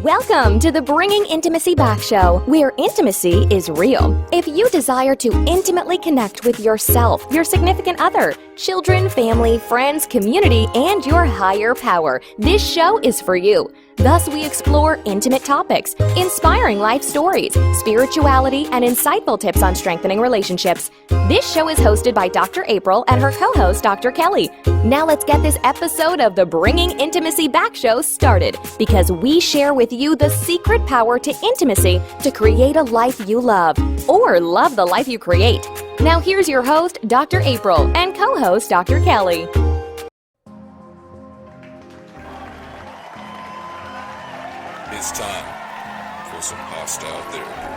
Welcome to the Bringing Intimacy Back Show, where intimacy is real. If you desire to intimately connect with yourself, your significant other, children, family, friends, community, and your higher power, this show is for you. Thus, we explore intimate topics, inspiring life stories, spirituality, and insightful tips on strengthening relationships. This show is hosted by Dr. April and her co-host, Dr. Kelly. Now let's get this episode of the Bringing Intimacy Back Show started, because we share with you the secret power to intimacy to create a life you love, or love the life you create. Now here's your host, Dr. April, and co-host, Dr. Kelly. It's time for some hostile therapy.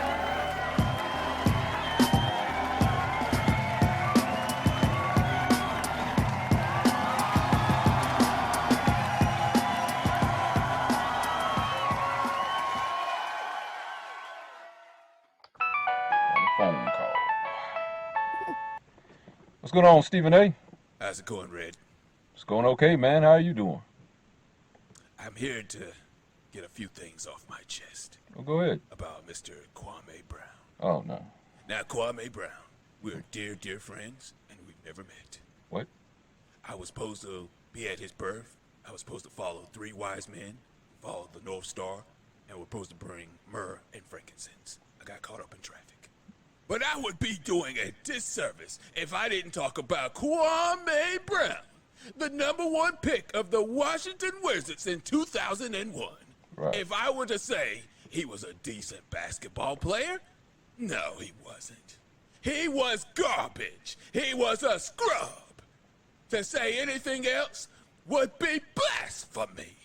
Phone call. What's going on, Stephen A? How's it going, Red? It's going okay, man. How are you doing? I'm here to get a few things off my chest. Well, go ahead. About Mr. Kwame Brown. Oh, no. Now, Kwame Brown, we're dear, dear friends, and we've never met. What? I was supposed to be at his birth. I was supposed to follow 3 wise men, follow the North Star, and we're supposed to bring myrrh and frankincense. I got caught up in traffic. But I would be doing a disservice if I didn't talk about Kwame Brown, the #1 pick of the Washington Wizards in 2001. Right. If I were to say he was a decent basketball player, no, he wasn't. He was garbage. He was a scrub. To say anything else would be blasphemy.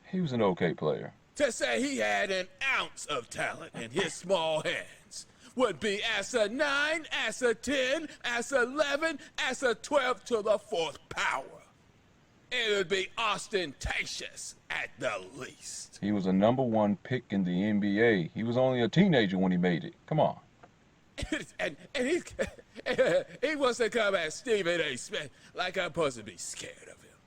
He was an okay player. To say he had an ounce of talent in his small hands would be as a 9, as a 10, as 11, as a 12 to the 4th power. It would be ostentatious at the least. He was a #1 pick in the NBA. He was only a teenager when he made it. Come on. and he wants to come at Stephen A. Smith like I'm supposed to be scared of him.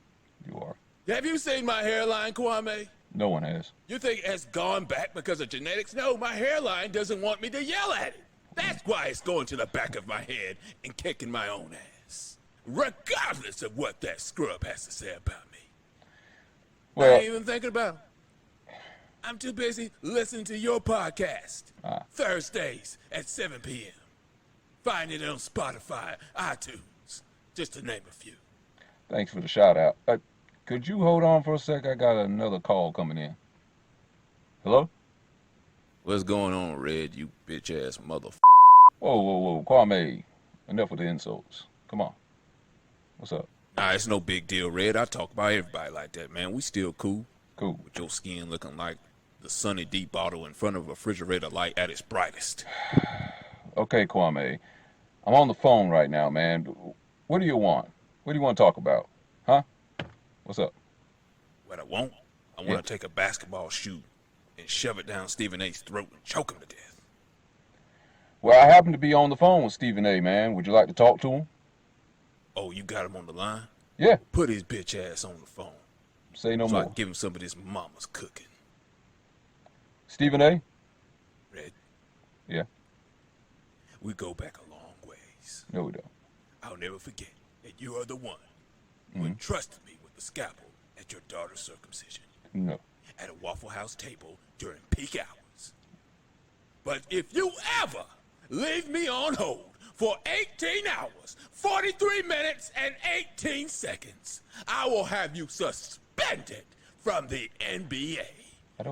You are. Have you seen my hairline, Kwame? No one has. You think it has gone back because of genetics? No, my hairline doesn't want me to yell at it. That's why it's going to the back of my head and kicking my own ass. Regardless of what that scrub has to say about me. Well, I ain't even thinking about it. I'm too busy listening to your podcast. Thursdays at 7 p.m. Find it on Spotify, iTunes, just to name a few. thanks for the shout out. Could you hold on for a sec? I got another call coming in. Hello? What's going on, Red, you bitch-ass motherfucker? Whoa. Kwame, enough with the insults. Come on. What's up? Nah, it's no big deal, Red. I talk about everybody like that, man. We still cool. Cool. With your skin looking like the Sunny D bottle in front of a refrigerator light at its brightest. Okay, Kwame. I'm on the phone right now, man. What do you want? What do you want to talk about? Huh? What's up? What I want to take a basketball shoe and shove it down Stephen A.'s throat and choke him to death. Well, I happen to be on the phone with Stephen A., man. Would you like to talk to him? Oh, you got him on the line? Yeah. Put his bitch ass on the phone. Say no so I more. can give him some of this mama's cooking. Stephen A.? Red, Yeah. we go back a long ways. No, we don't. I'll never forget that you are the one who entrusted me with the scalpel at your daughter's circumcision. No. At a Waffle House table during peak hours. But if you ever leave me on hold for 18 hours, 43 minutes, and 18 seconds, I will have you suspended from the NBA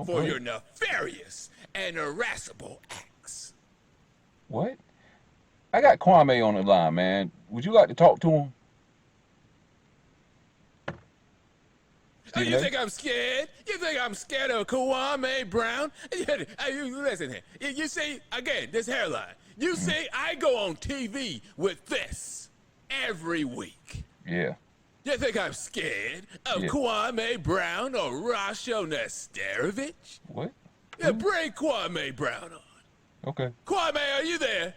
for your nefarious and irascible acts. What? I got Kwame on the line, man. Would you like to talk to him? Oh, you think I'm scared? You think I'm scared of Kwame Brown? Listen here. You see, again, this hairline. You see, I go on TV with this every week. Yeah. You think I'm scared of Kwame Brown or Rasho Nesterovich? What? Yeah, bring Kwame Brown on. Okay. Kwame, are you there?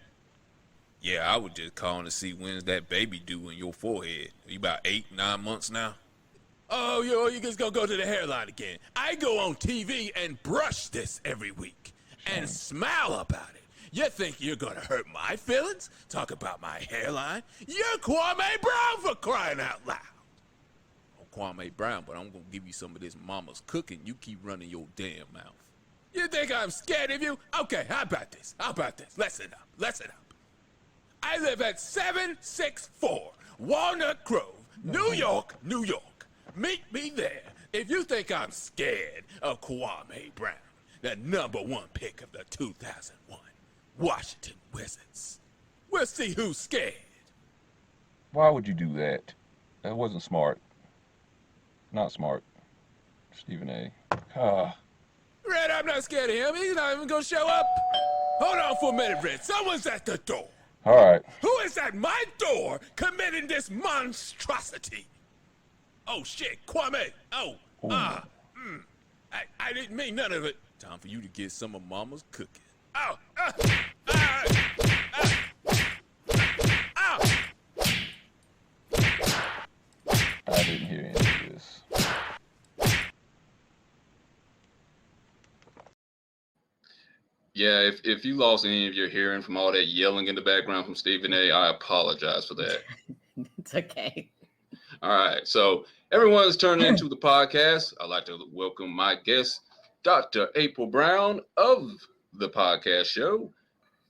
Yeah, I was just calling to see when's that baby due in your forehead. You about 8, 9 months now? Oh, you just gonna go to the hairline again. I go on TV and brush this every week and smile about it. You think you're gonna hurt my feelings? Talk about my hairline? You're Kwame Brown, for crying out loud. I'm Kwame Brown, but I'm gonna give you some of this mama's cooking. You keep running your damn mouth. You think I'm scared of you? Okay, how about this? Listen up. I live at 764 Walnut Grove, New York, New York. Meet me there if you think I'm scared of Kwame Brown, the #1 pick of the 2001 Washington Wizards. We'll see who's scared. Why would you do that? That wasn't smart. Not smart. Stephen A. Red, I'm not scared of him. He's not even gonna show up. Hold on for a minute, Red. Someone's at the door. All right. Who is at my door committing this monstrosity? Oh, shit, Kwame. I didn't mean none of it. Time for you to get some of Mama's cooking. I didn't hear any of this. Yeah, if you lost any of your hearing from all that yelling in the background from Stephen A., I apologize for that. It's okay. All right, so everyone's turning into the podcast. I'd like to welcome my guest, Dr. April Brown of the podcast show,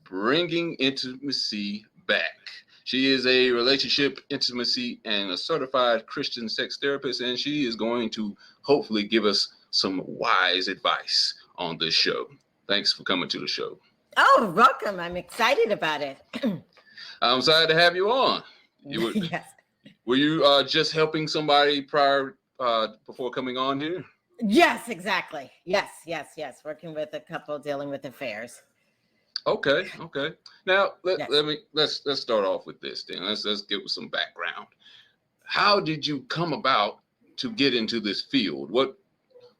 Bringing Intimacy Back. She is a relationship, intimacy, and a certified Christian sex therapist, and she is going to hopefully give us some wise advice on this show. Thanks for coming to the show. Oh, welcome. I'm excited about it. I'm excited to have you on. Yes. Were you just helping somebody before coming on here? Yes, exactly. Yes. Working with a couple dealing with affairs. Okay. Now let's start off with this then. Let's give some background. How did you come about to get into this field? What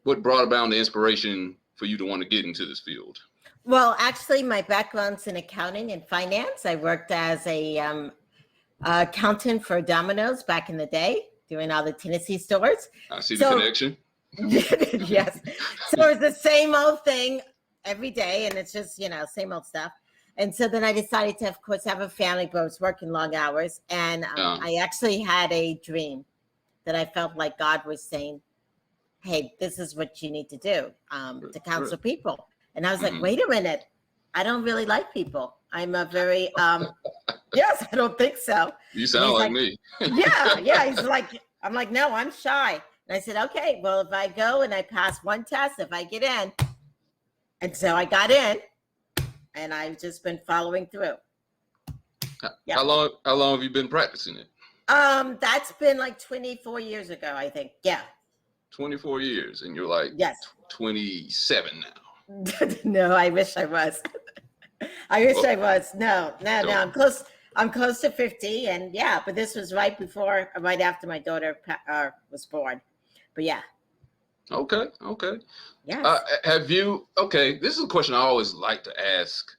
brought about the inspiration for you to want to get into this field? Well, actually, my background's in accounting and finance. I worked as a accountant for Domino's back in the day, doing all the Tennessee stores. I see the connection. Yes. So it's the same old thing every day, and it's just, same old stuff. And so then I decided to, of course, have a family, but I was working long hours. And I actually had a dream that I felt like God was saying, hey, this is what you need to do to counsel people. And I was like, wait a minute. I don't really like people. I'm a very, yes, I don't think so. You sound like me. Yeah. He's like, I'm like, no, I'm shy. And I said, okay, well, if I go and I pass one test, if I get in. And so I got in and I've just been following through. Yeah. How long have you been practicing it? That's been like 24 years ago, I think. Yeah. 24 years. And you're like, yes, 27 now. No, I wish I was. I was. No. I'm close to 50, and yeah, but this was right after my daughter was born. But yeah. Okay. Yeah. This is a question I always like to ask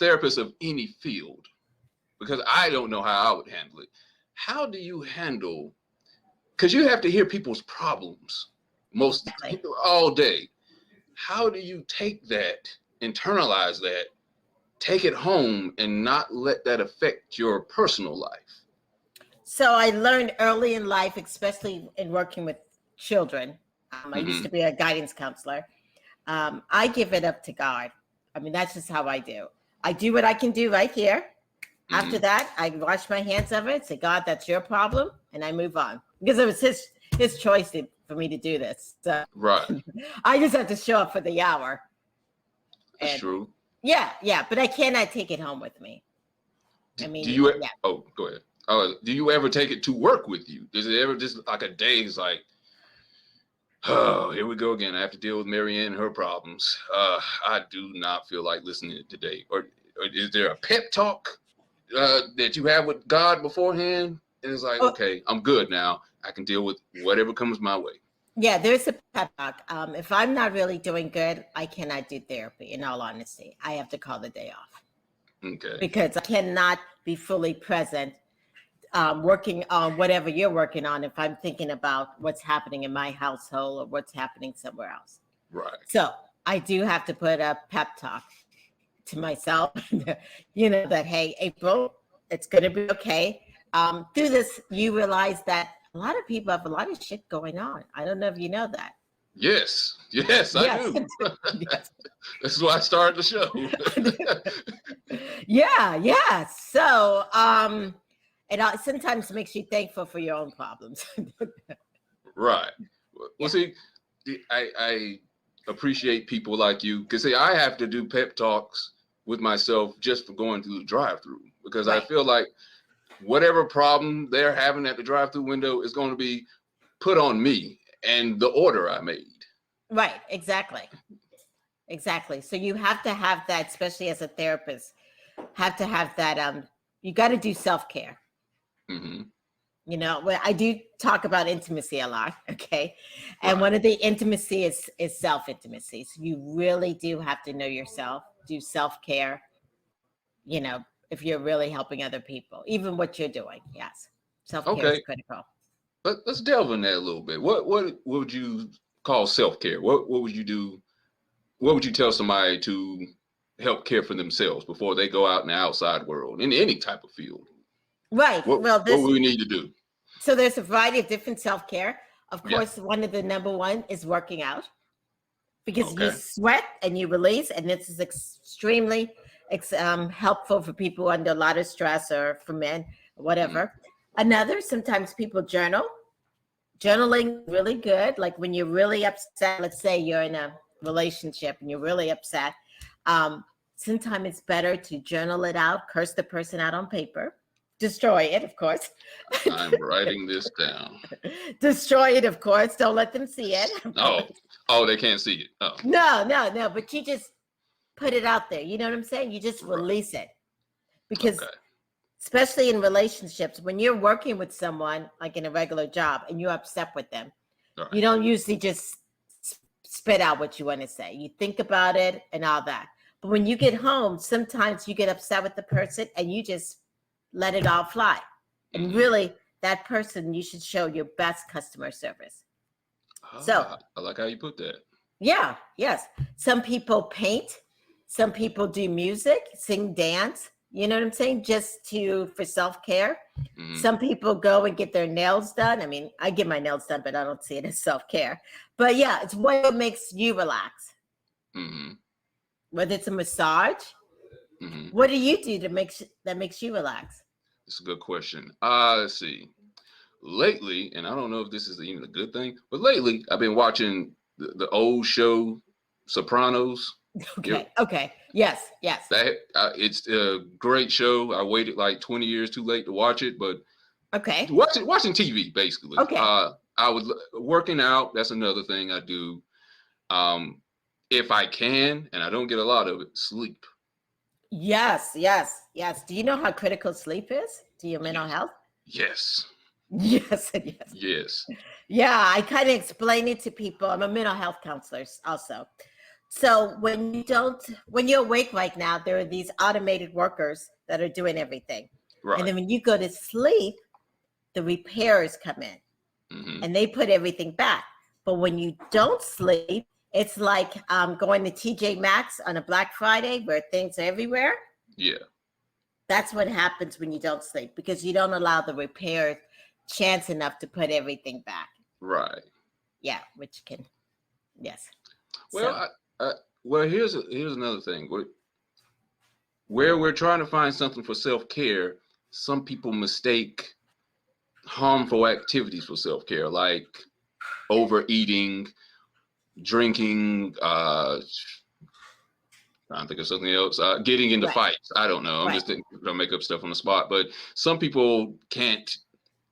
therapists of any field, because I don't know how I would handle it. How do you handle, because you have to hear people's problems all day. How do you take that, internalize that, take it home, and not let that affect your personal life? So I learned early in life, especially in working with children. I used to be a guidance counselor. I give it up to God. I mean, that's just how I do. I do what I can do right here. After that, I wash my hands of it, say, God, that's your problem, and I move on. Because it was his choice for me to do this. So right. I just have to show up for the hour. That's true. Yeah, but I cannot take it home with me. I mean, Oh, go ahead. Do you ever take it to work with you? Is it ever just like a day is like, oh, here we go again. I have to deal with Marianne and her problems. I do not feel like listening today. Or is there a pep talk that you have with God beforehand? And it's like, okay, I'm good now. I can deal with whatever comes my way. Yeah, there's a pep talk. If I'm not really doing good, I cannot do therapy, in all honesty. I have to call the day off. Okay. Because I cannot be fully present working on whatever you're working on if I'm thinking about what's happening in my household or what's happening somewhere else. Right. So I do have to put a pep talk to myself, that, hey, April, it's going to be okay. Through this, you realize that a lot of people have a lot of shit going on. I don't know if you know that. Yes, I do. Yes. That's why I started the show. Yeah. So, it sometimes makes you thankful for your own problems. Right. Well, see, I appreciate people like you because I have to do pep talks with myself just for going through the drive-through because I feel like whatever problem they're having at the drive-through window is going to be put on me and the order I made. Right. Exactly. So you have to have that, especially as a therapist, have to have that. You got to do self-care. Mm-hmm. I do talk about intimacy a lot. Okay. And one of the intimacy is self-intimacy. So you really do have to know yourself, do self-care, if you're really helping other people, even what you're doing. Yes. Self-care is critical. Let's delve in that a little bit. What would you call self-care? What would you do? What would you tell somebody to help care for themselves before they go out in the outside world in any type of field? Right. What we need to do? So there's a variety of different self-care. Of course, one of the number one is working out because you sweat and you release, and this is extremely helpful for people under a lot of stress or for men, whatever. Another, sometimes people journal. Journaling really good. Like when you're really upset, let's say you're in a relationship and you're really upset. Sometimes it's better to journal it out, curse the person out on paper, destroy it, of course. I'm writing this down. Destroy it, of course. Don't let them see it. Oh, they can't see it. Oh. No. But you just put it out there. You know what I'm saying? You just release it. Because especially in relationships, when you're working with someone, like in a regular job, and you're upset with them, you don't usually just spit out what you want to say. You think about it and all that. But when you get home, sometimes you get upset with the person and you just let it all fly. And really, that person, you should show your best customer service. So I like how you put that. Yeah, yes. Some people paint, some people do music, sing, dance. You know what I'm saying? Just for self-care. Some people go and get their nails done. I mean, I get my nails done, but I don't see it as self-care. But yeah, it's what makes you relax. Whether it's a massage, what do you do that makes you relax? It's a good question. Let's see. Lately, and I don't know if this is even a good thing, but lately I've been watching the old show Sopranos. Okay. Yes. It's a great show. I waited like 20 years too late to watch it, but watching TV basically. Okay. I was working out. That's another thing I do. If I can, and I don't get a lot of it, sleep. Yes. Do you know how critical sleep is to your mental health? Yes. Yes. Yeah, I kind of explain it to people. I'm a mental health counselor also. So when you're awake right now, there are these automated workers that are doing everything. Right. And then when you go to sleep, the repairers come in and they put everything back. But when you don't sleep, it's like going to TJ Maxx on a Black Friday where things are everywhere. Yeah. That's what happens when you don't sleep because you don't allow the repair chance enough to put everything back. Right. Yeah, which can, yes. Well, well, here's another thing. Where we're trying to find something for self-care, some people mistake harmful activities for self-care, like overeating, drinking, trying to think of something else, getting into fights. I don't know. I'm just going to make up stuff on the spot. But some people can't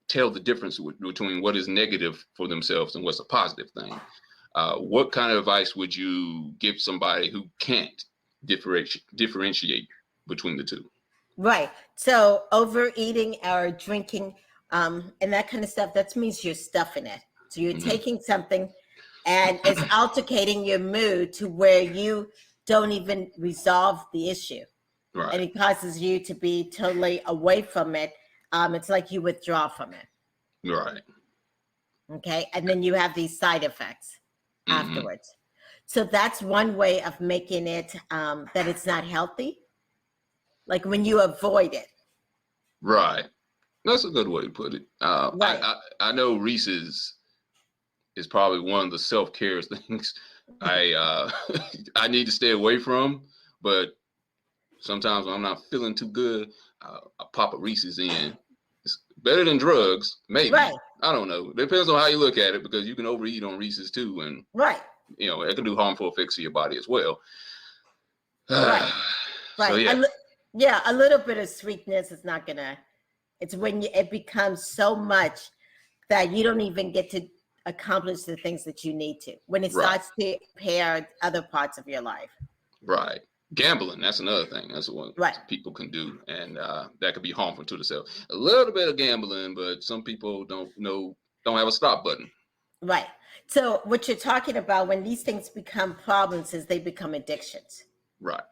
tell the difference between what is negative for themselves and what's a positive thing. What kind of advice would you give somebody who can't differentiate between the two? Right. So overeating or drinking and that kind of stuff, that means you're stuffing it. So you're taking something and it's altercating your mood to where you don't even resolve the issue. Right. And it causes you to be totally away from it it's like you withdraw from it. Right. Okay. And then you have these side effects afterwards. So that's one way of making it that it's not healthy. Like when you avoid it. Right. That's a good way to put it. Right. I know Reese's is probably one of the self-care things I need to stay away from, but sometimes when I'm not feeling too good, I pop a Reese's in. It's better than drugs, maybe. Right. I don't know. Depends on how you look at it, because you can overeat on Reese's too, and right. It can do harmful effects to your body as well. Right. So right. yeah. A little bit of sweetness is not gonna. It's when it becomes so much that you don't even get to accomplish the things that you need to. When it starts to impair other parts of your life. Right. Gambling, that's another thing. That's what right. people can do, and that could be harmful to themselves. A little bit of gambling, but some people don't have a stop button. Right. So what you're talking about when these things become problems is they become addictions. Right.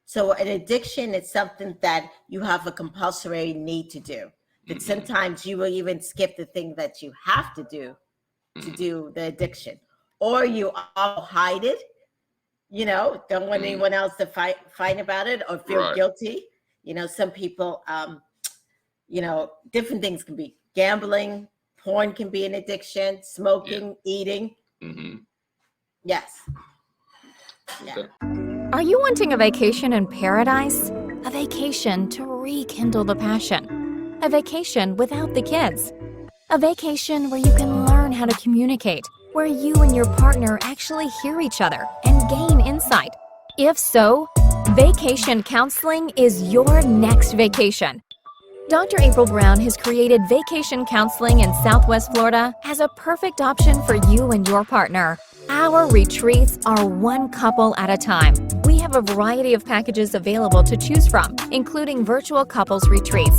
So an addiction is something that you have a compulsory need to do. That sometimes you will even skip the thing that you have to do to do the addiction, or you all hide it. Don't want anyone else to fight about it or feel guilty. Some people, different things can be gambling, porn can be an addiction, smoking, eating. Yes. Okay. Yeah. Are you wanting a vacation in paradise? A vacation to rekindle the passion? A vacation without the kids? A vacation where you can learn how to communicate, where you and your partner actually hear each other and gain insight? If so, vacation counseling is your next vacation. Dr. April Brown has created vacation counseling in Southwest Florida as a perfect option for you and your partner. Our retreats are one couple at a time. We have a variety of packages available to choose from, including virtual couples retreats.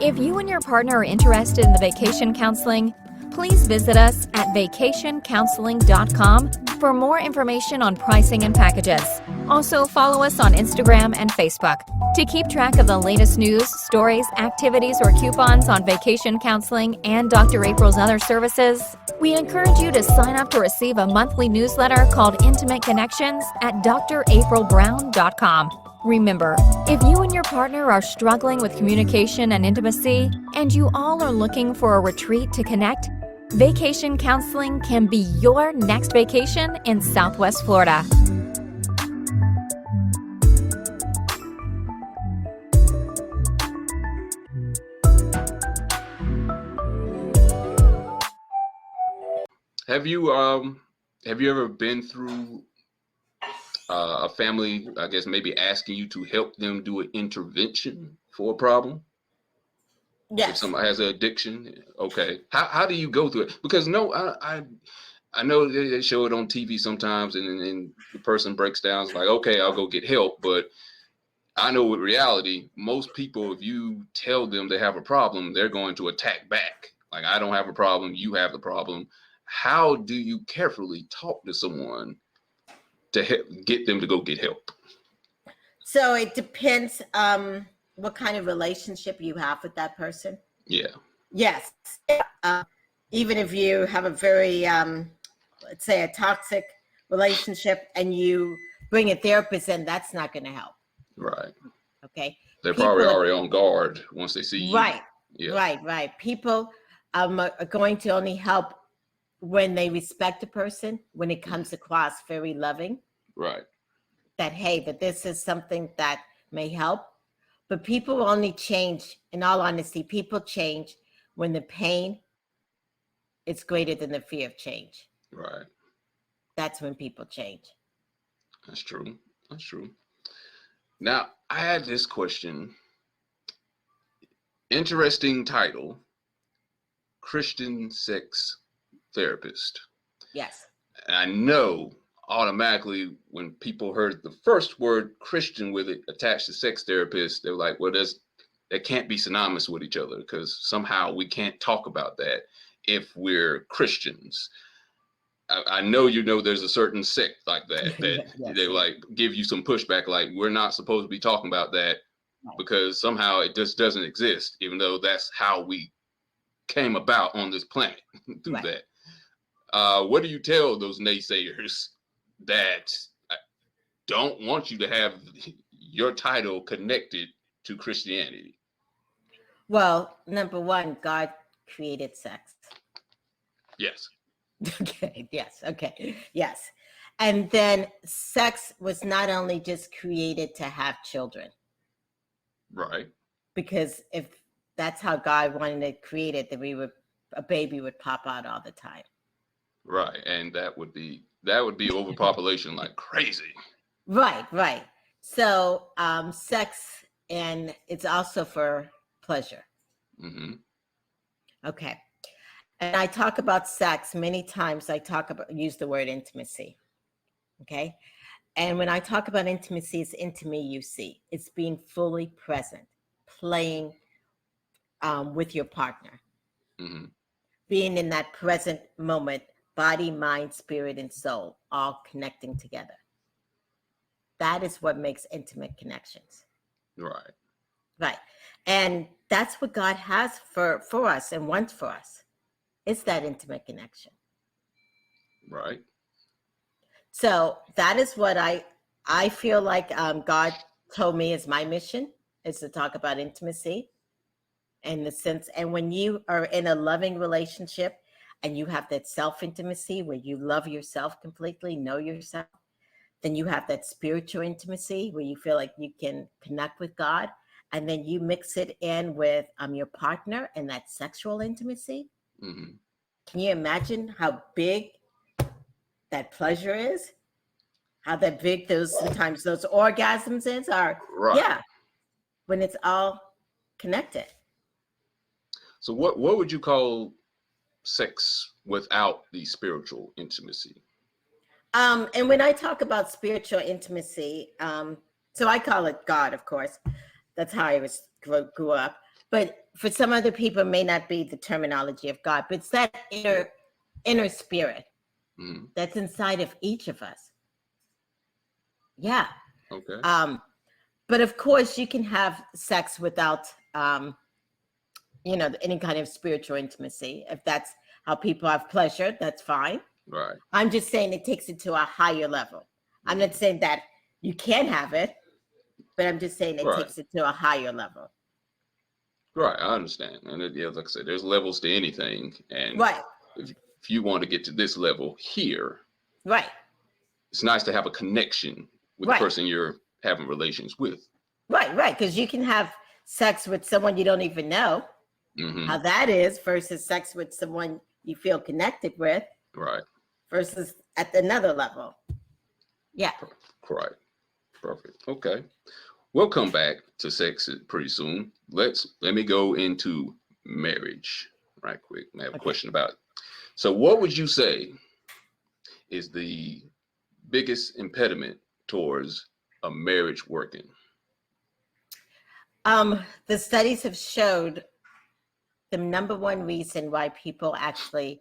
If you and your partner are interested in the vacation counseling, please visit us at vacationcounseling.com for more information on pricing and packages. Also, follow us on Instagram and Facebook. To keep track of the latest news, stories, activities, or coupons on vacation counseling and Dr. April's other services, we encourage you to sign up to receive a monthly newsletter called Intimate Connections at draprilbrown.com. Remember, if you and your partner are struggling with communication and intimacy, and you all are looking for a retreat to connect, vacation counseling can be your next vacation in Southwest Florida. Have you ever been through a family, I guess, maybe asking you to help them do an intervention for a problem? Yes. If somebody has an addiction, okay. How do you go through it? Because I know they show it on TV sometimes, and the person breaks down. It's like, okay, I'll go get help. But I know with reality, most people, if you tell them they have a problem, they're going to attack back. Like, I don't have a problem, you have the problem. How do you carefully talk to someone to get them to go get help? So it depends what kind of relationship you have with that person. Yeah. Yes. Even if you have a very, let's say, a toxic relationship and you bring a therapist in, that's not going to help. Right. Okay. They're probably already on guard once they see you. Right. Yeah. Right. People are going to only help when they respect a person, when it comes across very loving. Right. That, hey, that this is something that may help. But people only change, in all honesty, people change when the pain is greater than the fear of change. Right. That's when people change. That's true. Now, I had this question. Interesting title, Christian sex therapist. Yes. And I know automatically when people heard the first word Christian with it attached to sex therapist, they're like, well, that can't be synonymous with each other, because somehow we can't talk about that if we're Christians. I know there's a certain sect like that Yes. they like give you some pushback, like we're not supposed to be talking about that because somehow it just doesn't exist, even though that's how we came about on this planet through Right. that. What do you tell those naysayers that don't want you to have your title connected to Christianity? Well, number one, God created sex. Yes. Okay. Yes. Okay. Yes. And then sex was not only just created to have children, Right. because if that's how God wanted to create it, then a baby would pop out all the time. Right. And that would be overpopulation like crazy. Right. Right. So sex, and it's also for pleasure. Mm-hmm. Okay. And I talk about sex many times. Use the word intimacy. Okay. And when I talk about intimacy, it's intimacy. It's being fully present, playing with your partner, Mm-hmm. being in that present moment, body, mind, spirit, and soul, all connecting together. That is what makes intimate connections. Right. Right. And that's what God has for us and wants for us. It's that intimate connection. Right. So that is what I feel like God told me is my mission, is to talk about intimacy in the sense. And when you are in a loving relationship and you have that self-intimacy where you love yourself completely, know yourself, then you have that spiritual intimacy where you feel like you can connect with God. And then you mix it in with your partner and that sexual intimacy. Mm-hmm. Can you imagine how big that pleasure is? How that big sometimes those orgasms are? Right. Yeah, when it's all connected. So what would you call sex without the spiritual intimacy? And when I talk about spiritual intimacy, so I call it God, of course. That's how I grew up. But for some other people, it may not be the terminology of God, but it's that inner spirit that's inside of each of us. Yeah. Okay. But of course, you can have sex without, any kind of spiritual intimacy. If that's how people have pleasure, that's fine. Right. I'm just saying it takes it to a higher level. I'm not saying that you can't have it, but I'm just saying it takes it to a higher level. Right, I understand. And like I said, there's levels to anything. And right. If you want to get to this level here, right, it's nice to have a connection with the person you're having relations with. Right. Because you can have sex with someone you don't even know how that is versus sex with someone you feel connected with. Right. Versus at another level. Yeah. Right. Perfect. Okay. We'll come back to sex pretty soon. Let me go into marriage right quick. I have a question about it. So what would you say is the biggest impediment towards a marriage working? The studies have showed the number one reason why people actually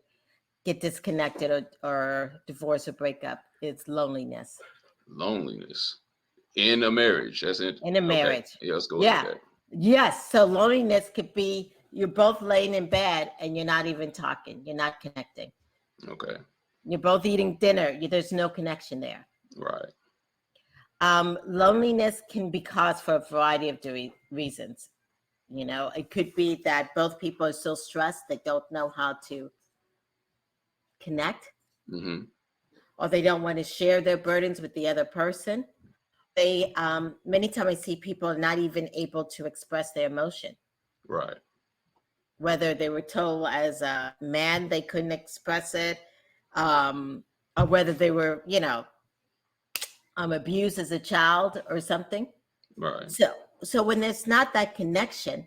get disconnected or divorce or break up is loneliness. Loneliness in a marriage. That's it. In a marriage. Okay. Yeah, let's go with that. Yes. So loneliness could be you're both laying in bed and you're not even talking. You're not connecting. Okay. You're both eating dinner. There's no connection there. Right. Loneliness can be caused for a variety of reasons. It could be that both people are so stressed they don't know how to connect, or they don't want to share their burdens with the other person. They many times I see people not even able to express their emotion. Right. Whether they were told as a man they couldn't express it, or whether they were, abused as a child or something. Right. So when there's not that connection,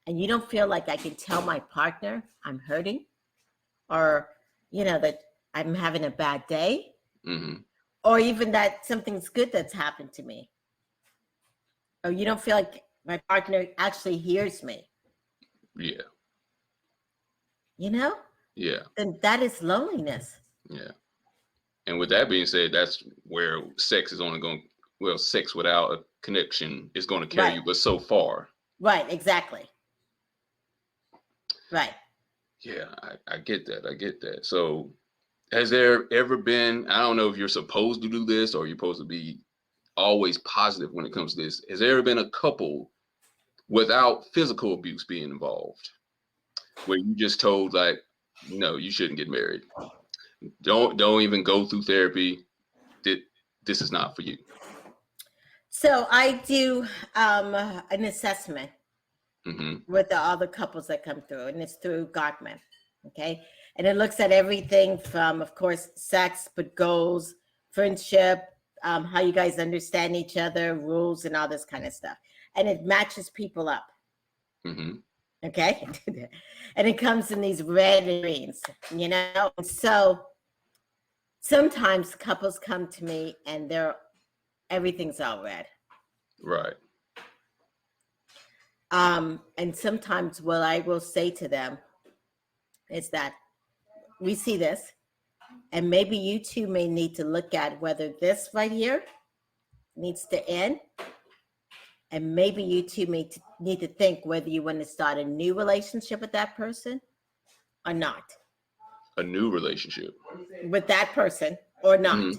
and you don't feel like I can tell my partner I'm hurting, or that I'm having a bad day, or even that something's good that's happened to me, or you don't feel like my partner actually hears me. Yeah. Yeah. Then that is loneliness. Yeah. And with that being said, that's where sex is only going to well, sex without a connection is going to carry you, but so far. Right, exactly. Right. Yeah, I get that. I get that. So has there ever been, I don't know if you're supposed to do this or you're supposed to be always positive when it comes to this. Has there ever been a couple without physical abuse being involved where you just told like, no, you shouldn't get married. Don't even go through therapy. This is not for you. So I do an assessment with all the couples that come through, and it's through Gottman. Okay. And it looks at everything from, of course, sex, but goals, friendship, how you guys understand each other, rules, and all this kind of stuff. And it matches people up. Okay. And it comes in these red and greens, you know? So sometimes couples come to me and everything's all red. Right. And sometimes what I will say to them is that we see this, and maybe you two may need to look at whether this right here needs to end. And maybe you two may need to think whether you want to start a new relationship with that person or not. A new relationship with that person or not.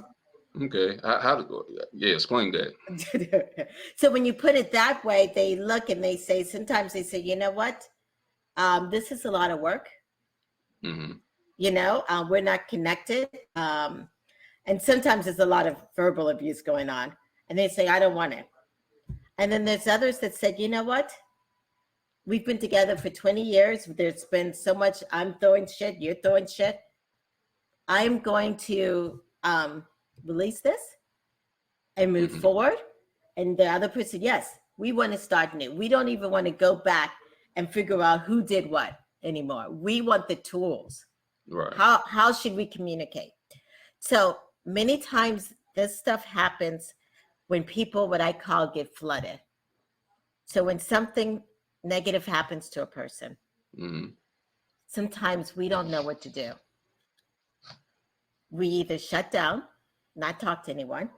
Okay. Explain that. So when you put it that way, they look and they say, sometimes they say, you know what? This is a lot of work. You know, we're not connected. And sometimes there's a lot of verbal abuse going on. And they say, I don't want it. And then there's others that said, you know what? We've been together for 20 years. There's been so much, I'm throwing shit, you're throwing shit. I'm going to release this and move forward. And the other person, yes, we want to start new. We don't even want to go back and figure out who did what anymore. We want the tools. Right. How should we communicate? So many times this stuff happens when people, what I call, get flooded. So when something negative happens to a person, sometimes we don't know what to do. We either shut down, not talk to anyone,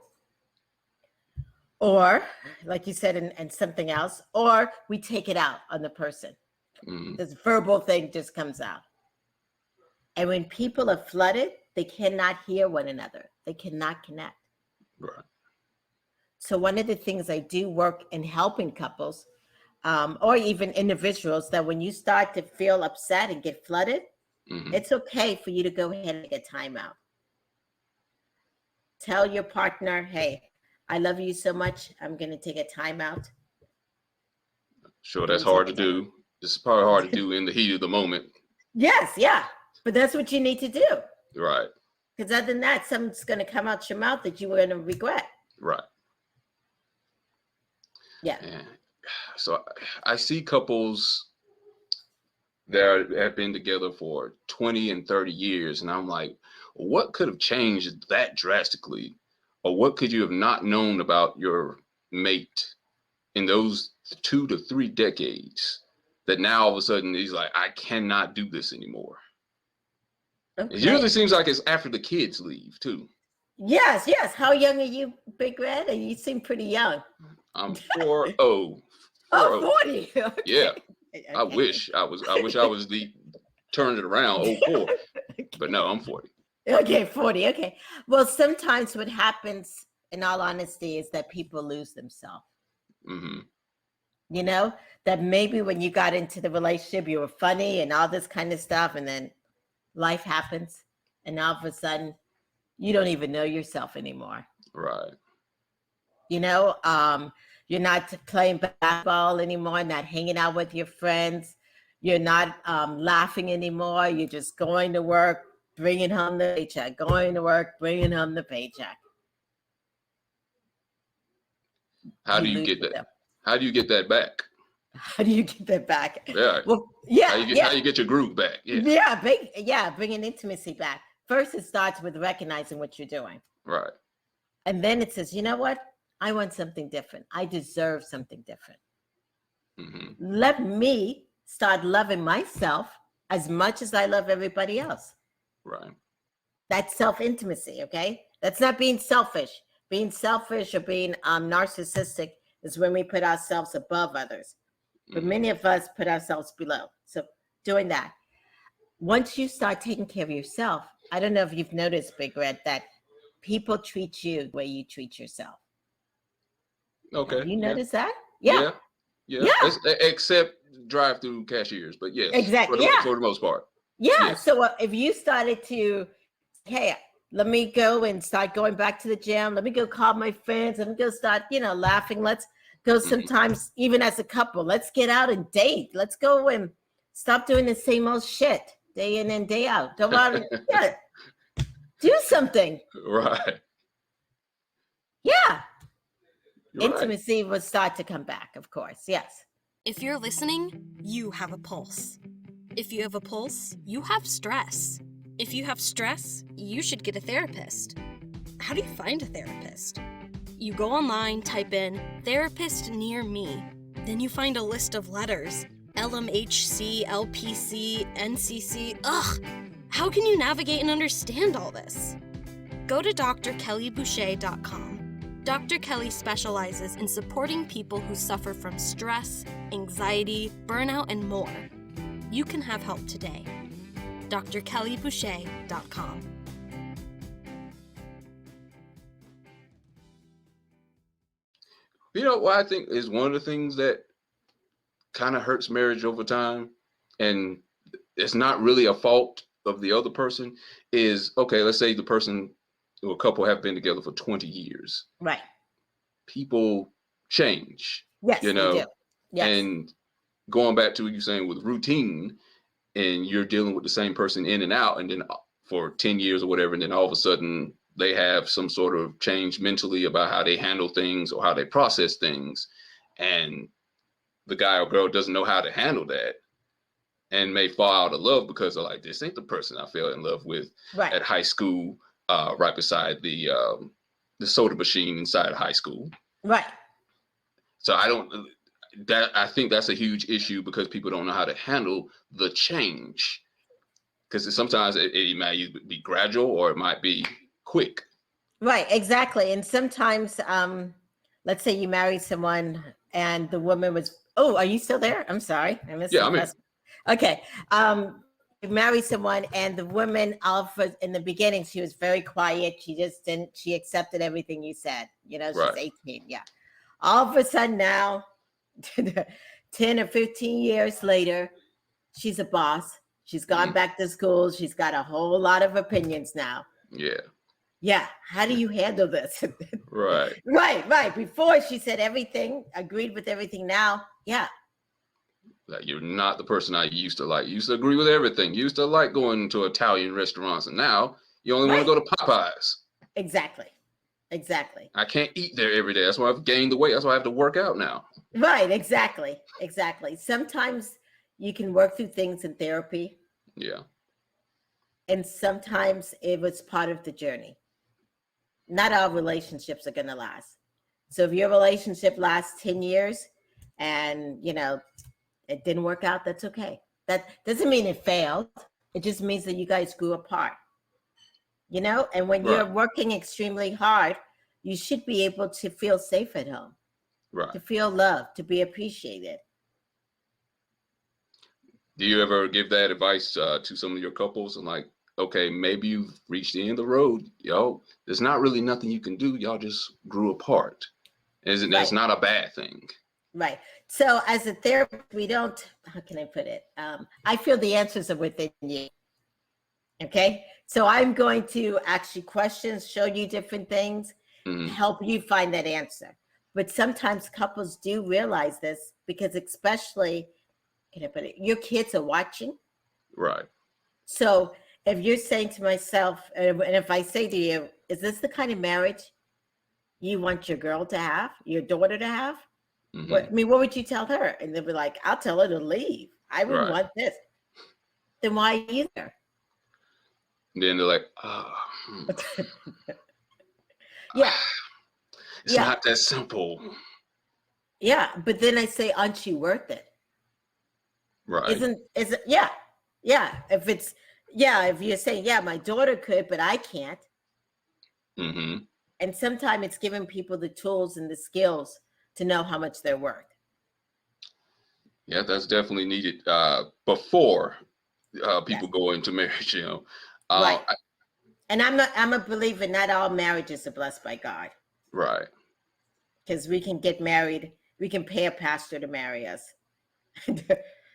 or like you said, and something else, or we take it out on the person. This verbal thing just comes out. And when people are flooded, they cannot hear one another. They cannot connect. Right. So one of the things I do work in helping couples, or even individuals, that when you start to feel upset and get flooded, it's okay for you to go ahead and get time out. Tell your partner, hey, I love you so much. I'm going to take a time out. Sure, that's hard to do. It's probably hard to do in the heat of the moment. Yes, yeah. But that's what you need to do. Right. Because other than that, something's going to come out your mouth that you were going to regret. Right. Yeah. And so I see couples that have been together for 20 and 30 years. And I'm like, what could have changed that drastically? Or what could you have not known about your mate in those 2 to 3 decades that now all of a sudden he's like, I cannot do this anymore? Okay. It usually seems like it's after the kids leave too. Yes, yes. How young are you, Big Red? You seem pretty young. I'm 40. Oh, 40. Okay. Yeah. Okay. I wish I was turned it around 04. But no, I'm 40. Okay, 40. Okay. Well, sometimes what happens, in all honesty, is that people lose themselves. You know, that maybe when you got into the relationship, you were funny and all this kind of stuff, and then life happens, and all of a sudden, you don't even know yourself anymore. Right. You know, you're not playing basketball anymore, not hanging out with your friends. You're not laughing anymore. You're just going to work, bringing home the paycheck, going to work, bringing home the paycheck. How do you get that? How do you get that back? How do you get that back? Yeah. Well, yeah. How you get your groove back? Yeah. Bringing intimacy back. First, it starts with recognizing what you're doing. Right. And then it says, you know what? I want something different. I deserve something different. Let me start loving myself as much as I love everybody else. Right. That's self-intimacy, okay? That's not being selfish, Being selfish or being narcissistic is when we put ourselves above others. But many of us put ourselves below. So doing that. Once you start taking care of yourself, I don't know if you've noticed, Big Red, that people treat you the way you treat yourself. Okay. Have you noticed that? Yeah. Yeah. Except drive-through cashiers, but yes, Exactly. for the most part. Yeah. Yes. So if you started to, hey, let me go and start going back to the gym. Let me go call my friends. Let me go start, laughing. Let's go sometimes, even as a couple. Let's get out and date. Let's go and stop doing the same old shit day in and day out. Go out and do something. Right. Yeah. You're Intimacy will start to come back, of course. Yes. If you're listening, you have a pulse. If you have a pulse, you have stress. If you have stress, you should get a therapist. How do you find a therapist? You go online, type in therapist near me. Then you find a list of letters. LMHC, LPC, NCC. Ugh! How can you navigate and understand all this? Go to drkellyboucher.com. Dr. Kelly specializes in supporting people who suffer from stress, anxiety, burnout, and more. You can have help today. drkellyboucher.com. You know what I think is one of the things that kind of hurts marriage over time, and it's not really a fault of the other person, is, okay, let's say the person or a couple have been together for 20 years. Right. People change. Yes, they do. Yes. And going back to what you're saying with routine, and you're dealing with the same person in and out, and then for 10 years or whatever, and then all of a sudden they have some sort of change mentally about how they handle things or how they process things, and the guy or girl doesn't know how to handle that and may fall out of love because they're like, this ain't the person I fell in love with at high school, right beside the soda machine inside high school. Right. So I think that's a huge issue because people don't know how to handle the change. Because sometimes it might be gradual or it might be quick. Right, exactly. And sometimes, let's say you marry someone and the woman was, oh, are you still there? I'm sorry. I missed I'm here. Okay. You marry someone and the woman, in the beginning, she was very quiet. She accepted everything you said. She's 18. Yeah. All of a sudden now, 10 or 15 years later, she's a boss. She's gone back to school. She's got a whole lot of opinions now. Yeah. Yeah. How do you handle this? Right. Right. Before she said everything, agreed with everything. Now, yeah. Like, you're not the person I used to like. You used to agree with everything. You used to like going to Italian restaurants, and now you only want to go to Popeyes. Exactly. I can't eat there every day. That's why I've gained the weight. That's why I have to work out now. Right. Exactly. Sometimes you can work through things in therapy. Yeah. And sometimes it was part of the journey. Not all relationships are going to last. So if your relationship lasts 10 years and, it didn't work out, that's okay. That doesn't mean it failed. It just means that you guys grew apart. And when you're working extremely hard, you should be able to feel safe at home. Right. To feel loved, to be appreciated. Do you ever give that advice to some of your couples and like, okay, maybe you've reached the end of the road, there's not really nothing you can do. Y'all just grew apart. That's not a bad thing. Right. So as a therapist, we don't, how can I put it? I feel the answers are within you. Okay. So I'm going to ask you questions, show you different things, help you find that answer. But sometimes couples do realize this because especially, your kids are watching. Right. So if you're saying to myself, and if I say to you, is this the kind of marriage you want your girl to have, your daughter to have? What would you tell her? And they'll be like, I'll tell her to leave. I wouldn't want this. Then why either? Then they're like, yeah. It's not that simple. Yeah. But then I say, aren't you worth it? Right. Isn't yeah. If you're saying, my daughter could, but I can't. And sometimes it's giving people the tools and the skills to know how much they're worth. Yeah, that's definitely needed before people Yes. go into marriage, you know. Right. And I'm a believer not all marriages are blessed by God. Right. Because we can get married, we can pay a pastor to marry us.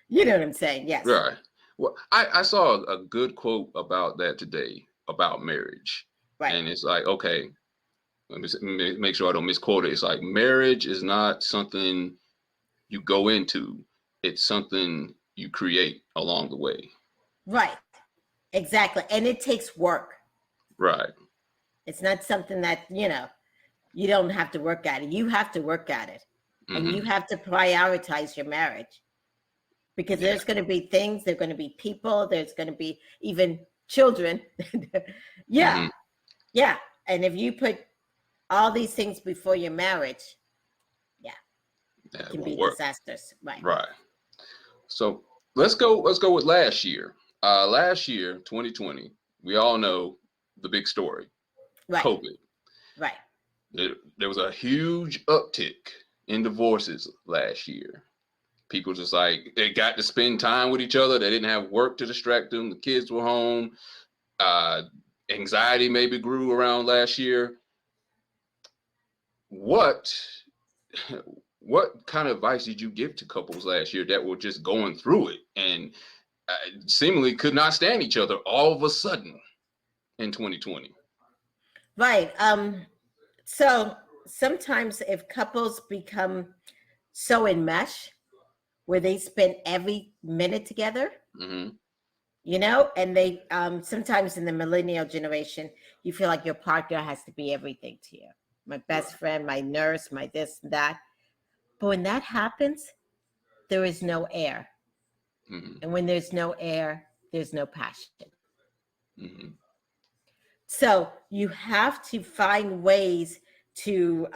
You know what I'm saying? Yes. Right. Well, I saw a good quote about that today about marriage. Right. And it's like, okay, let me make sure I don't misquote it. It's like marriage is not something you go into, it's something you create along the way. Right. Exactly. And it takes work. Right. It's not something that, you don't have to work at it. You have to work at it. And you have to prioritize your marriage. Because there's going to be things, there's going to be people, there's going to be even children. Yeah. And if you put all these things before your marriage, it can be disastrous. Right. So let's go with last year. Last year, 2020, we all know the big story. Right. COVID. Right. There was a huge uptick in divorces last year. People just like, they got to spend time with each other. They didn't have work to distract them. The kids were home. Anxiety maybe grew around last year. What kind of advice did you give to couples last year that were just going through it and seemingly could not stand each other all of a sudden in 2020? Right. So sometimes if couples become so enmeshed where they spend every minute together, and they sometimes in the millennial generation, you feel like your partner has to be everything to you. My best friend, my nurse, my this and that. But when that happens, there is no air. And when there's no air, there's no passion. So you have to find ways to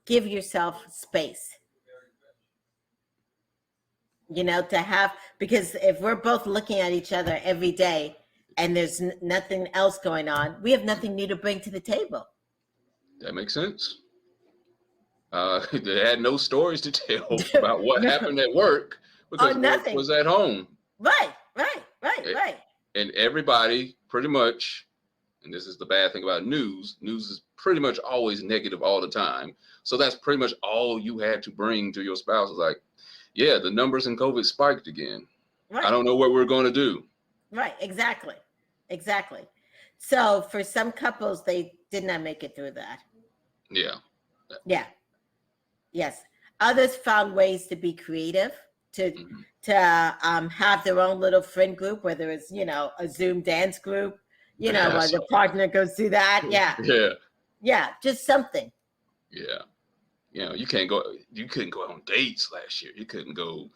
give yourself space. To have, because if we're both looking at each other every day and there's nothing else going on, we have nothing new to bring to the table. That makes sense. They had no stories to tell about what happened at work because work was at home. Right. And everybody pretty much, and this is the bad thing about news is pretty much always negative all the time. So that's pretty much all you had to bring to your spouse. Is like, yeah, the numbers in COVID spiked again. Right. I don't know what we're going to do. Right. Exactly. So for some couples, they did not make it through that. Yeah. Yes. Others found ways to be creative, to have their own little friend group, whether it's, a Zoom dance group, where the partner goes through that. Yeah. Just something. Yeah. You couldn't go on dates last year. You couldn't go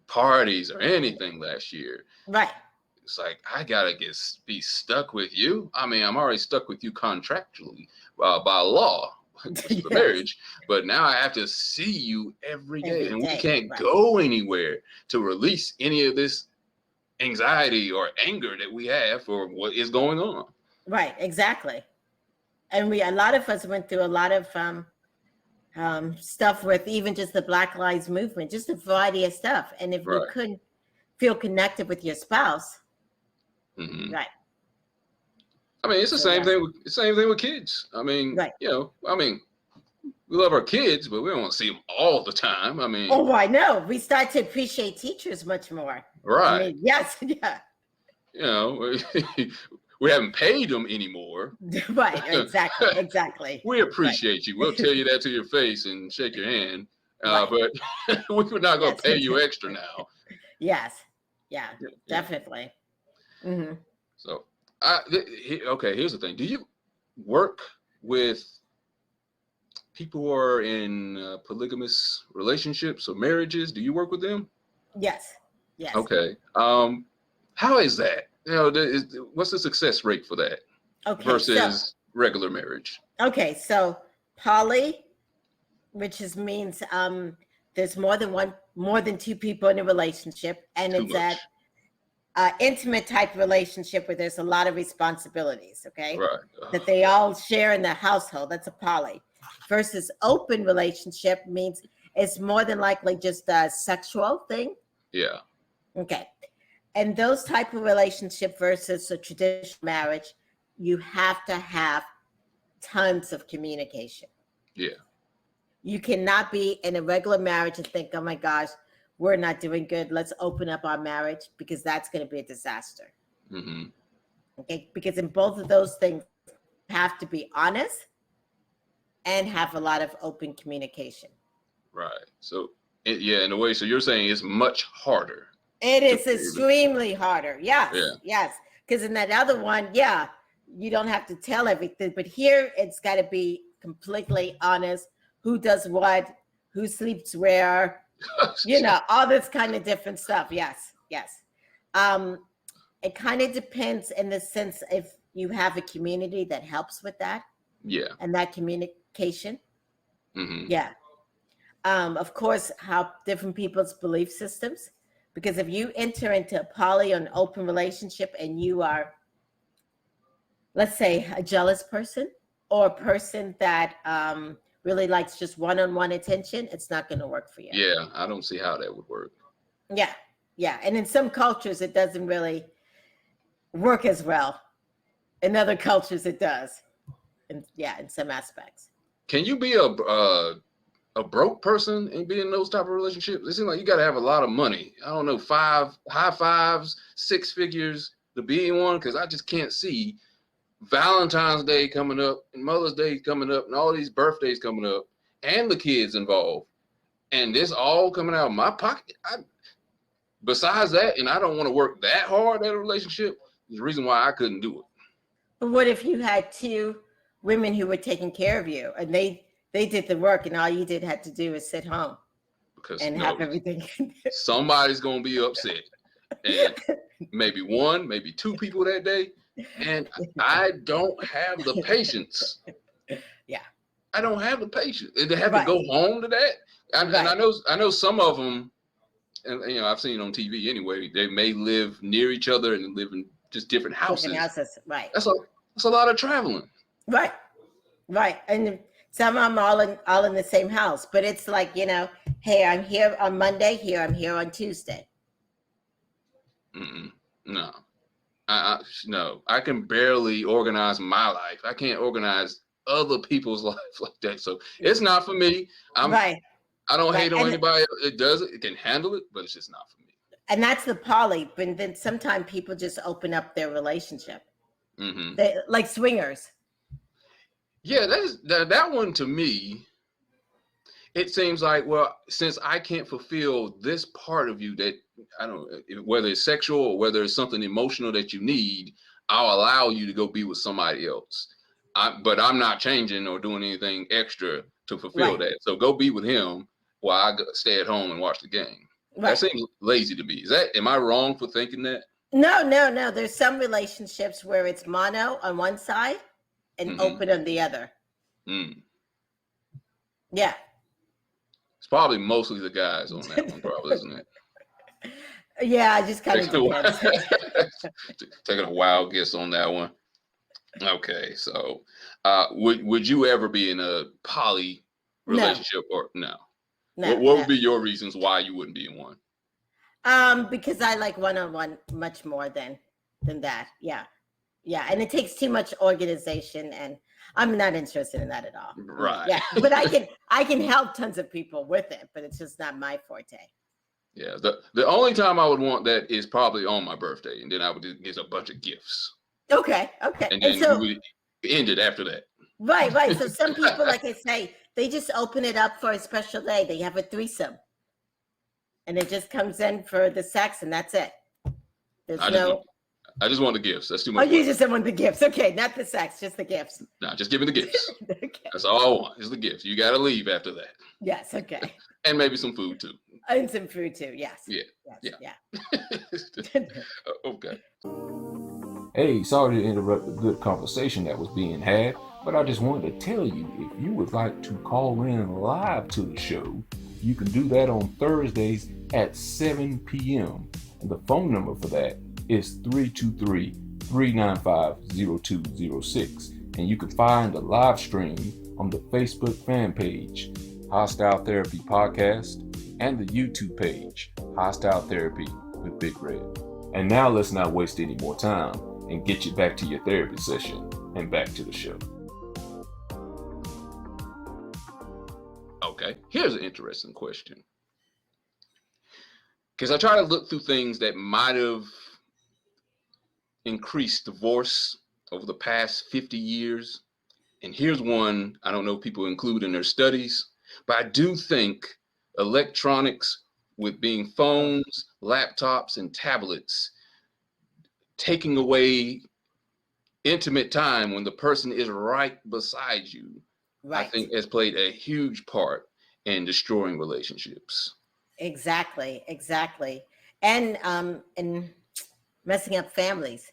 parties or anything last year. Right. It's like, I gotta be stuck with you. I mean, I'm already stuck with you contractually by law for marriage, but now I have to see you every day. And we can't go anywhere to release any of this anxiety or anger that we have for what is going on. Right, exactly. And a lot of us went through a lot of stuff with even just the Black Lives Movement, just a variety of stuff. And if you couldn't feel connected with your spouse, right. I mean, it's the same thing. Same thing with kids. I mean, we love our kids, but we don't want to see them all the time. I mean, I know. We start to appreciate teachers much more. Right. I mean, yes. Yeah. We haven't paid them anymore. Right. Exactly. We appreciate you. We'll tell you that to your face and shake your hand. But we're not going to pay you extra now. Yes. Yeah. Definitely. So, here's the thing. Do you work with people who are in polygamous relationships or marriages? Do you work with them? Yes. Okay. How is that? What's the success rate for that versus regular marriage? Okay, so poly, which means there's more than two people in a relationship, and intimate type relationship where there's a lot of responsibilities, okay? Right. That they all share in the household. That's a poly. Versus open relationship means it's more than likely just a sexual thing. Yeah. Okay. And those type of relationship versus a traditional marriage, you have to have tons of communication. Yeah. You cannot be in a regular marriage and think, oh my gosh, we're not doing good. Let's open up our marriage, because that's going to be a disaster. Mm-hmm. Okay. Because in both of those things, you have to be honest and have a lot of open communication. Right. So, in a way, so you're saying it's much harder. It is extremely harder. Yes. Yeah. Yes. Because in that other one, yeah, you don't have to tell everything. But here, it's got to be completely honest. Who does what? Who sleeps where? All this kind of different stuff. Yes. Yes. It kind of depends in the sense if you have a community that helps with that. Yeah. And that communication. Mm-hmm. Yeah. Of course, how different people's belief systems. Because if you enter into a poly or an open relationship and you are, let's say, a jealous person or a person that really likes just one-on-one attention, it's not going to work for you. Yeah, I don't see how that would work. Yeah, yeah. And in some cultures, it doesn't really work as well. In other cultures, it does. And in some aspects. Can you be a broke person and be in those type of relationships? It seems like you got to have a lot of money. I don't know, high fives, 6 figures to be in one, because I just can't see Valentine's Day coming up and Mother's Day coming up and all these birthdays coming up and the kids involved, and this all coming out of my pocket. Besides that, and I don't want to work that hard at a relationship, is the reason why I couldn't do it. But what if you had 2 women who were taking care of you and they did the work and all you had to do is sit home and have everything? Somebody's going to be upset. And maybe 1, maybe 2 people that day. And I don't have the patience. Yeah. I don't have the patience. They have to go home to that. And I know some of them, and I've seen on TV anyway, they may live near each other and live in just different houses. Different houses, right. That's a lot of traveling. Right. Right. And some of them all in the same house, but it's like, hey, I'm here on Monday, I'm here on Tuesday. No. No, I can barely organize my life. I can't organize other people's life like that. So it's not for me. I don't hate on anybody. It does it. It can handle it, but it's just not for me. And that's the poly. But then sometimes people just open up their relationship. Mm-hmm. They, like swingers. Yeah, that one to me. It seems like, well, since I can't fulfill this part of you that I don't, whether it's sexual or whether it's something emotional that you need, I'll allow you to go be with somebody else. But I'm not changing or doing anything extra to fulfill that. So go be with him while I stay at home and watch the game. Right. That seems lazy to me. Am I wrong for thinking that? No. There's some relationships where it's mono on one side and open on the other. Mm. Yeah. It's probably mostly the guys on that one, probably, isn't it? Yeah, I just kind of taking a wild guess on that one. Okay, so would you ever be in a poly relationship or no? What would be your reasons why you wouldn't be in one? Because I like one-on-one much more than that. Yeah, and it takes too much organization, and I'm not interested in that at all. Right. Yeah, but I can help tons of people with it, but it's just not my forte. Yeah, the only time I would want that is probably on my birthday, and then I would get a bunch of gifts. Okay. And then we would end it after that. Right. So some people, like I say, they just open it up for a special day. They have a threesome, and it just comes in for the sex, and that's it. I just want the gifts. That's too much. Oh, you just want the gifts. Okay, not the sex, just the gifts. No, just give me the gifts. Okay. That's all I want is the gifts. You got to leave after that. Yes, okay. And maybe some food too. And some food too, yes. Yeah. Okay. Hey, sorry to interrupt the good conversation that was being had, but I just wanted to tell you, if you would like to call in live to the show, you can do that on Thursdays at 7 p.m. And the phone number for that is 323-395-0206. And you can find the live stream on the Facebook fan page, Hostile Therapy Podcast, and the YouTube page, Hostile Therapy with Big Red. And now let's not waste any more time and get you back to your therapy session and back to the show. Okay, here's an interesting question. Because I try to look through things that might have increased divorce over the past 50 years. And here's one I don't know if people include in their studies, but I do think electronics, with being phones, laptops, and tablets, taking away intimate time when the person is right beside you, right, I think has played a huge part in destroying relationships. Exactly. And messing up families.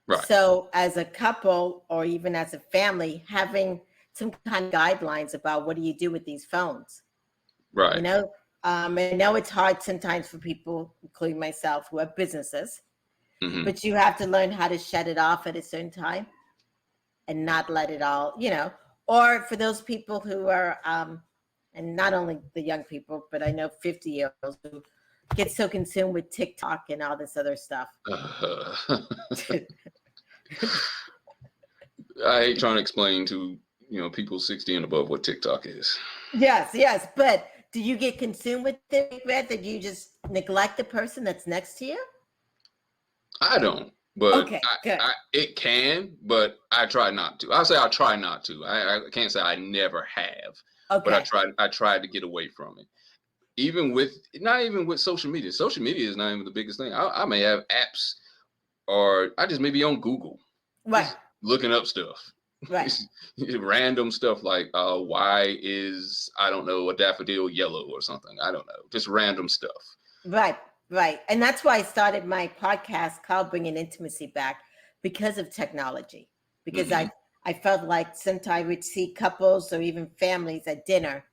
Right. So as a couple or even as a family, having some kind of guidelines about what do you do with these phones. Right. You know, I know it's hard sometimes for people, including myself, who have businesses, but you have to learn how to shut it off at a certain time and not let it all, you know, or for those people who are, and not only the young people, but I know 50-year-olds who get so consumed with TikTok and all this other stuff. I hate trying to explain to, people 60 and above what TikTok is. Yes. But do you get consumed with it, that you just neglect the person that's next to you? I don't, but it can, but I try not to. I'll say I try not to. I can't say I never have, but I tried to get away from it. Not even with social media. Social media is not even the biggest thing. I may have apps, or I just may be on Google, right, looking up stuff. Right. Random stuff like why is, I don't know, a daffodil yellow or something. I don't know. Just random stuff. Right. And that's why I started my podcast called Bringing Intimacy Back, because of technology. Because I felt like sometimes I would see couples or even families at dinner,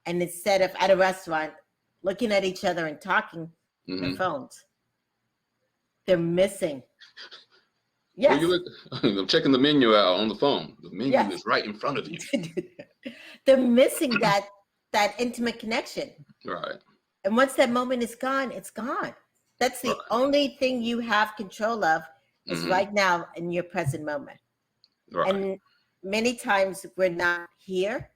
and instead of at a restaurant looking at each other and talking, their phones. They're missing. Yes. I'm checking the menu out on the phone. The menu is right in front of you. They're missing that intimate connection. Right. And once that moment is gone, it's gone. That's the only thing you have control of is right now in your present moment. Right. And many times we're not here.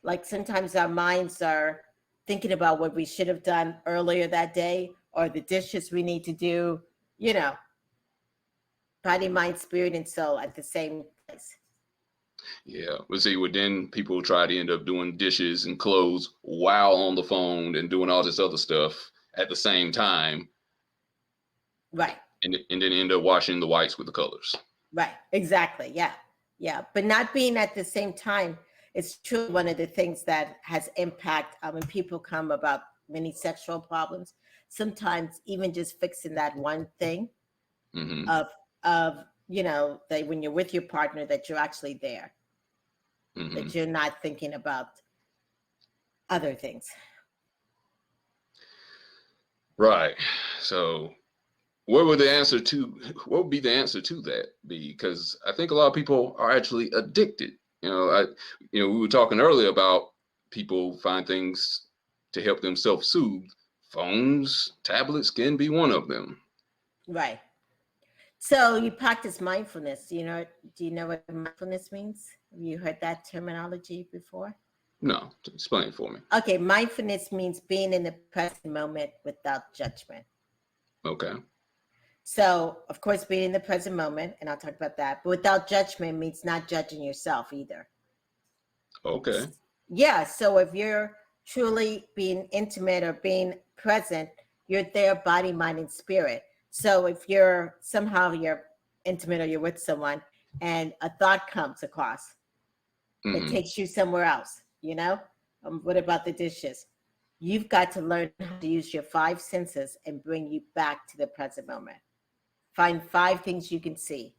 Like sometimes our minds are thinking about what we should have done earlier that day, or the dishes we need to do, body, mind, spirit, and soul at the same place. Yeah, but see, then people try to end up doing dishes and clothes while on the phone and doing all this other stuff at the same time. Right. And then end up washing the whites with the colors. Right, exactly, yeah. But not being at the same time, it's truly one of the things that has impact when people come about many sexual problems. Sometimes even just fixing that one thing of that when you're with your partner, that you're actually there, that you're not thinking about other things. Right. So what would be the answer to that be? Because I think a lot of people are actually addicted. We were talking earlier about people find things to help them self-soothe. Phones, tablets can be one of them. Right. So you practice mindfulness. Do you know what mindfulness means? Have you heard that terminology before? No, explain it for me. Okay, mindfulness means being in the present moment without judgment. Okay. So, of course, being in the present moment, and I'll talk about that, but without judgment means not judging yourself either. Okay. So if you're truly being intimate or being present, you're there, body, mind, and spirit. So if you're intimate or you're with someone and a thought comes across, it takes you somewhere else, what about the dishes? You've got to learn how to use your 5 senses and bring you back to the present moment. Find 5 things you can see,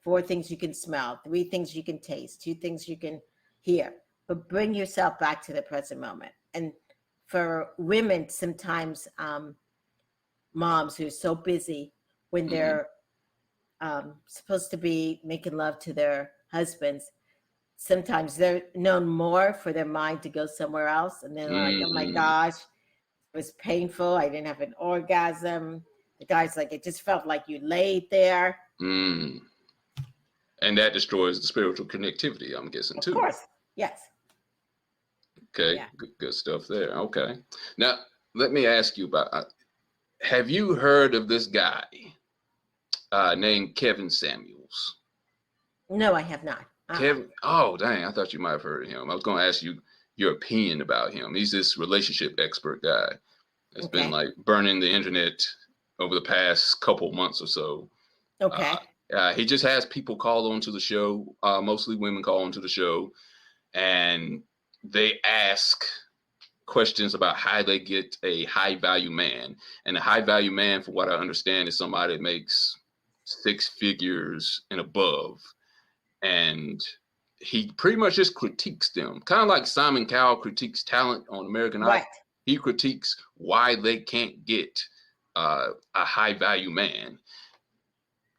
4 things you can smell, 3 things you can taste, 2 things you can hear, but bring yourself back to the present moment. And for women, sometimes moms who are so busy when they're supposed to be making love to their husbands, sometimes they're known more for their mind to go somewhere else. And they're like, oh my gosh, it was painful. I didn't have an orgasm. The guy's like, it just felt like you laid there. And that destroys the spiritual connectivity, I'm guessing, too. Of course. Yes. Okay. Yeah. Good stuff there. Okay. Now, let me ask you about, have you heard of this guy named Kevin Samuels? No, I have not. Kevin, oh, dang, I thought you might have heard of him. I was going to ask you your opinion about him. He's this relationship expert guy that's been like burning the internet over the past couple months or so. Okay. He just has people call onto the show, mostly women call onto the show, and they ask questions about how they get a high value man. And a high value man, from what I understand, is somebody that makes 6 figures and above. And he pretty much just critiques them, kind of like Simon Cowell critiques talent on American Idol. He critiques why they can't get a high value man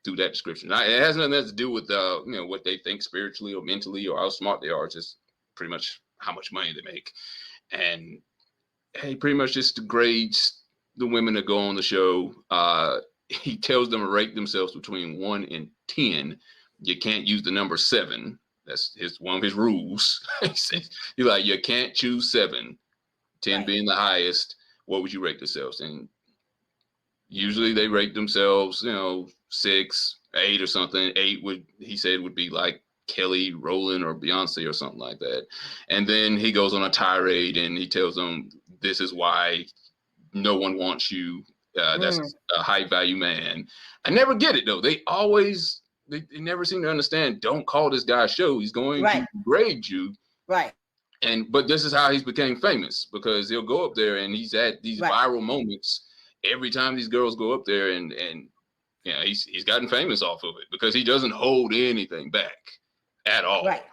through that description. Now, it has nothing to do with what they think spiritually or mentally or how smart they are. It's just pretty much how much money they make. And he pretty much just degrades the women that go on the show. He tells them to rate themselves between 1 and 10. You can't use the number 7. That's one of his rules. He says, he's like, you can't choose 7, 10 being the highest. What would you rate yourselves? And usually they rate themselves, 6, 8 or something. 8 he said would be like Kelly Rowland or Beyonce or something like that. And then he goes on a tirade and he tells them, this is why no one wants you. That's a high value man. I never get it though. They never seem to understand. Don't call this guy a show. He's going to grade you. Right. But this is how he's became famous, because he'll go up there and he's at these viral moments every time these girls go up there, and he's gotten famous off of it because he doesn't hold anything back at all. Right.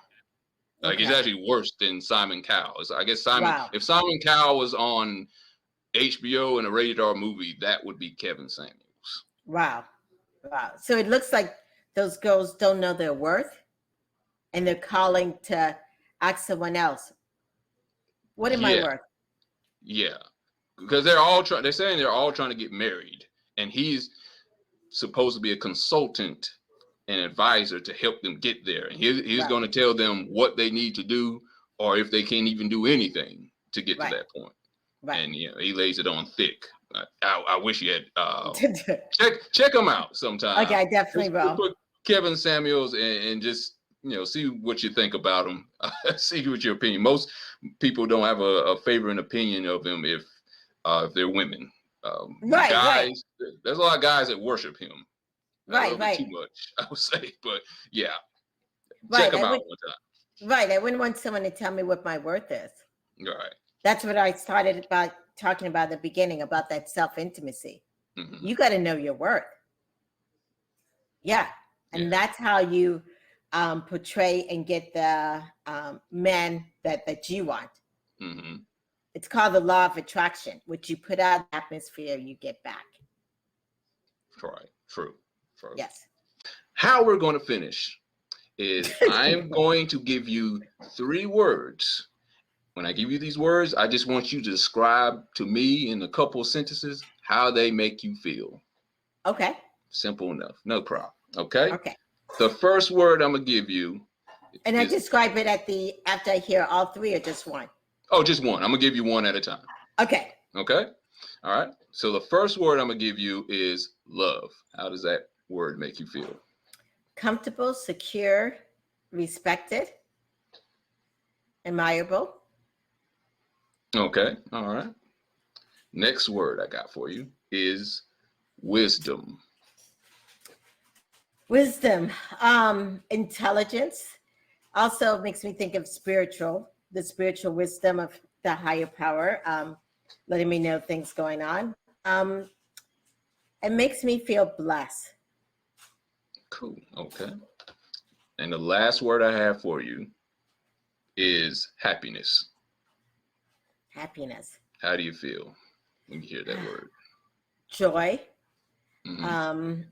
Like he's actually worse than Simon Cowell. So I guess if Simon Cowell was on HBO in a rated R movie, that would be Kevin Samuels. Wow. So it looks like those girls don't know their worth, and they're calling to ask someone else, what am I worth? Yeah, because they're saying they're all trying to get married, and he's supposed to be a consultant and advisor to help them get there. And he's going to tell them what they need to do, or if they can't even do anything to get to that point. Right. And he lays it on thick. I wish he had check him out sometime. Okay, I definitely will. Put Kevin Samuels and just see what you think about him. See what your opinion. Most people don't have a favorite opinion of him if they're women. Guys, there's a lot of guys that worship him. Too much, I would say, but check him out one time. Right, I wouldn't want someone to tell me what my worth is. Right. That's what I started about talking about at the beginning, about that self-intimacy. Mm-hmm. You got to know your worth. Yeah. And that's how you portray and get the men that you want. Mm-hmm. It's called the law of attraction. What you put out in the atmosphere, you get back. Right. True. Yes. How we're going to finish is I'm going to give you 3 words. When I give you these words, I just want you to describe to me in a couple of sentences how they make you feel. Okay. Simple enough. No problem. Okay. Okay. The first word I'm gonna give you. And I describe it after I hear all 3 or just one? Oh, just one. I'm gonna give you one at a time. Okay. Okay. All right. So the first word I'm gonna give you is love. How does that word make you feel? Comfortable, secure, respected, admirable. Okay. All right. Next word I got for you is wisdom. Wisdom, intelligence. Also makes me think of the spiritual wisdom of the higher power, letting me know things going on. It makes me feel blessed. Cool. Okay. And the last word I have for you is happiness. Happiness. How do you feel when you hear that word? Joy. Mm-hmm.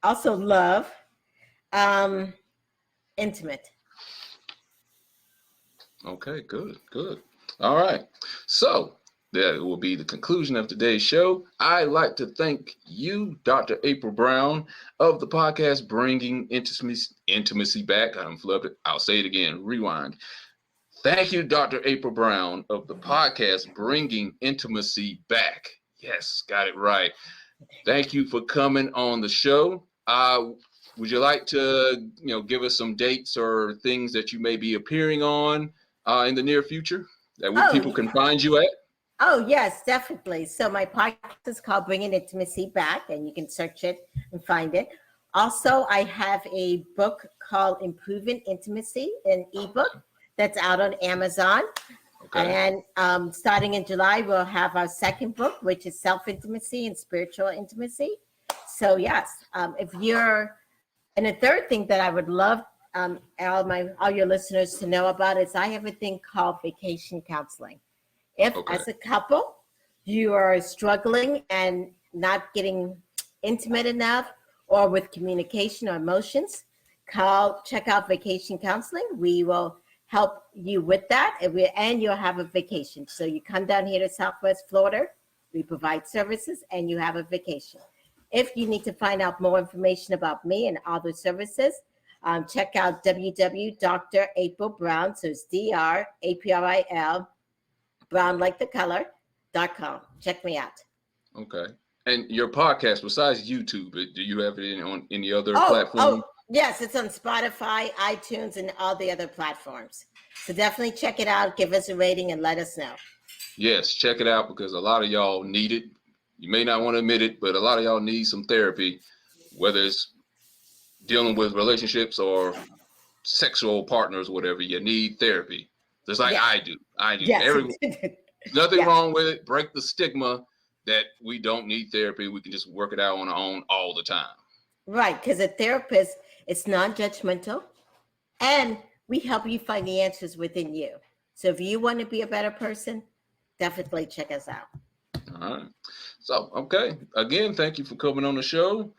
Also love, intimate. Okay, good, good. All right. So that will be the conclusion of today's show. I'd like to thank you, Dr. April Brown, of the podcast Bringing Intimacy Back. I'm flubbed it. I'll say it again. Rewind. Thank you, Dr. April Brown, of the podcast Bringing Intimacy Back. Yes, got it right. Thank you for coming on the show. Would you like to, give us some dates or things that you may be appearing on in the near future that people can find you at? Oh, yes, definitely. So my podcast is called Bringing Intimacy Back, and you can search it and find it. Also, I have a book called Improving Intimacy, an ebook that's out on Amazon. Okay. And starting in July, we'll have our second book, which is Self-Intimacy and Spiritual Intimacy. So yes, if you're, and the third thing that I would love all your listeners to know about is I have a thing called vacation counseling. If as a couple, you are struggling and not getting intimate enough or with communication or emotions, check out vacation counseling. We will help you with that, and you'll have a vacation. So you come down here to Southwest Florida, we provide services, and you have a vacation. If you need to find out more information about me and other services, check out www.draprilbrown, so it's DRAPRIL, brown like the color.com. Check me out. Okay. And your podcast, besides YouTube, do you have it on any other platform? Oh, yes, it's on Spotify, iTunes, and all the other platforms. So definitely check it out, give us a rating, and let us know. Yes, check it out because a lot of y'all need it. You may not want to admit it, but a lot of y'all need some therapy, whether it's dealing with relationships or sexual partners, whatever. You need therapy. Just like I do. Yes. Nothing wrong with it. Break the stigma that we don't need therapy. We can just work it out on our own all the time. Right, because a therapist is non-judgmental, and we help you find the answers within you. So if you want to be a better person, definitely check us out. All right. So, okay. Again, thank you for coming on the show.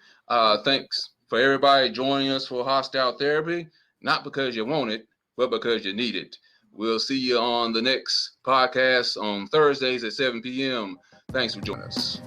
Thanks for everybody joining us for Hostile Therapy. Not because you want it, but because you need it. We'll see you on the next podcast on Thursdays at 7 p.m. Thanks for joining us.